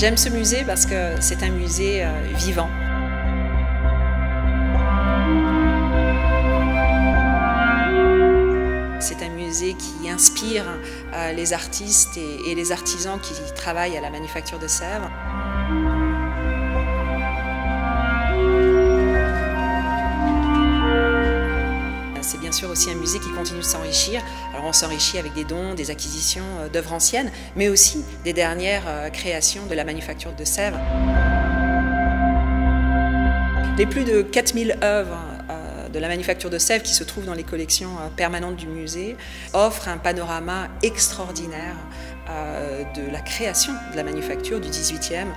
J'aime ce musée parce que c'est un musée vivant. C'est un musée qui inspire les artistes et les artisans qui travaillent à la manufacture de Sèvres. C'est bien sûr aussi un musée qui continue de s'enrichir. Alors on s'enrichit avec des dons, des acquisitions d'œuvres anciennes, mais aussi des dernières créations de la manufacture de Sèvres. Les plus de 4000 œuvres de la manufacture de Sèvres qui se trouvent dans les collections permanentes du musée offrent un panorama extraordinaire de la création de la manufacture du XVIIIe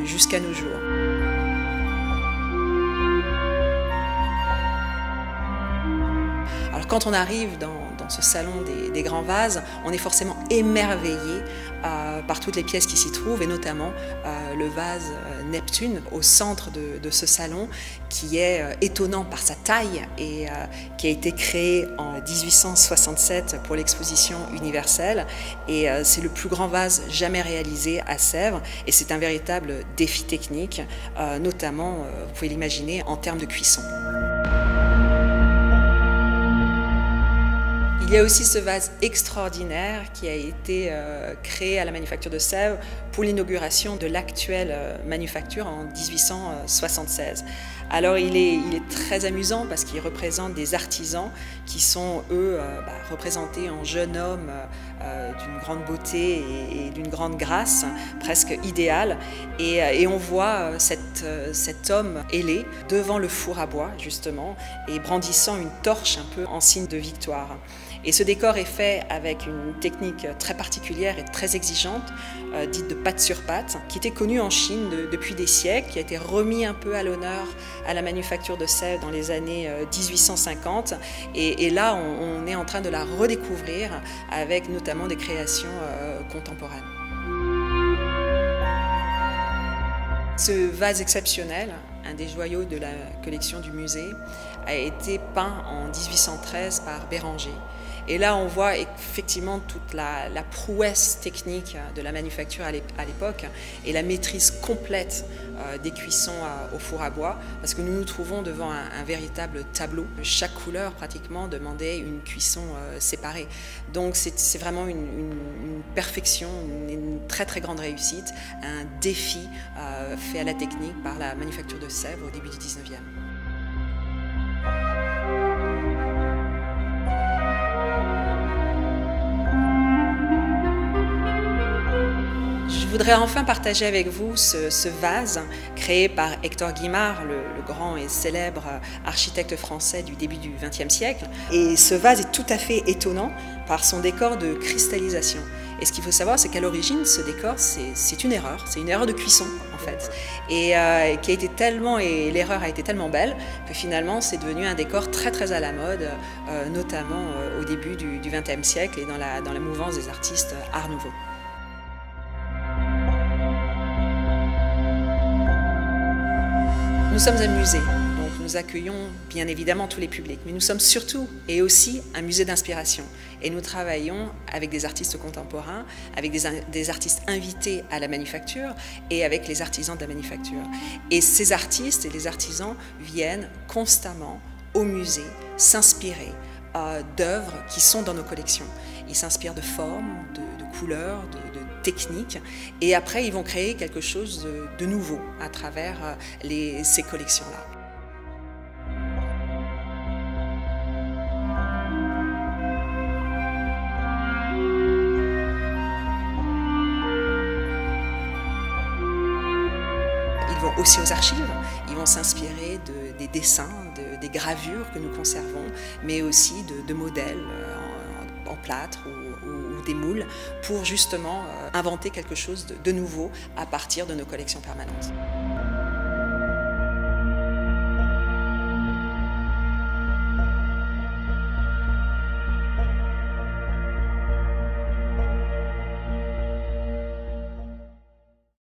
jusqu'à nos jours. Alors quand on arrive dans ce salon des grands vases, on est forcément émerveillé par toutes les pièces qui s'y trouvent, et notamment le vase Neptune au centre de ce salon, qui est étonnant par sa taille et qui a été créé en 1867 pour l'exposition universelle. Et c'est le plus grand vase jamais réalisé à Sèvres, et c'est un véritable défi technique, notamment, vous pouvez l'imaginer, en termes de cuisson. Il y a aussi ce vase extraordinaire qui a été créé à la manufacture de Sèvres pour l'inauguration de l'actuelle manufacture en 1876. Alors il est très amusant parce qu'il représente des artisans qui sont, eux, représentés en jeunes hommes d'une grande beauté et d'une grande grâce, presque idéale. Et on voit cet homme ailé devant le four à bois, justement, et brandissant une torche un peu en signe de victoire. Et ce décor est fait avec une technique très particulière et très exigeante, dite de pâte sur pâte, qui était connue en Chine depuis des siècles, qui a été remis un peu à l'honneur à la manufacture de Sèvres dans les années 1850. Et là, on est en train de la redécouvrir avec notamment des créations contemporaines. Ce vase exceptionnel, un des joyaux de la collection du musée, a été peint en 1813 par Béranger. Et là, on voit effectivement toute la prouesse technique de la manufacture à l'époque et la maîtrise complète des cuissons au four à bois, parce que nous nous trouvons devant un véritable tableau. Chaque couleur, pratiquement, demandait une cuisson séparée. Donc c'est vraiment une perfection, une très très grande réussite, un défi fait à la technique par la manufacture de Sèvres au début du 19e. Je voudrais enfin partager avec vous ce vase créé par Hector Guimard, le grand et célèbre architecte français du début du XXe siècle. Et ce vase est tout à fait étonnant par son décor de cristallisation. Et ce qu'il faut savoir, c'est qu'à l'origine, ce décor, c'est une erreur de cuisson en fait. Et qui a été tellement, et l'erreur a été tellement belle que finalement c'est devenu un décor très très à la mode, notamment au début du XXe siècle et dans la mouvance des artistes Art Nouveau. Nous sommes un musée, donc nous accueillons bien évidemment tous les publics, mais nous sommes surtout et aussi un musée d'inspiration. Et nous travaillons avec des artistes contemporains, avec des artistes invités à la manufacture et avec les artisans de la manufacture. Et ces artistes et les artisans viennent constamment au musée s'inspirer d'œuvres qui sont dans nos collections. Ils s'inspirent de formes, de couleurs, de techniques, et après ils vont créer quelque chose de nouveau à travers ces collections-là. Ils vont aussi aux archives, ils vont s'inspirer des dessins, des gravures que nous conservons, mais aussi de modèles en plâtre ou des moules, pour justement inventer quelque chose de nouveau à partir de nos collections permanentes.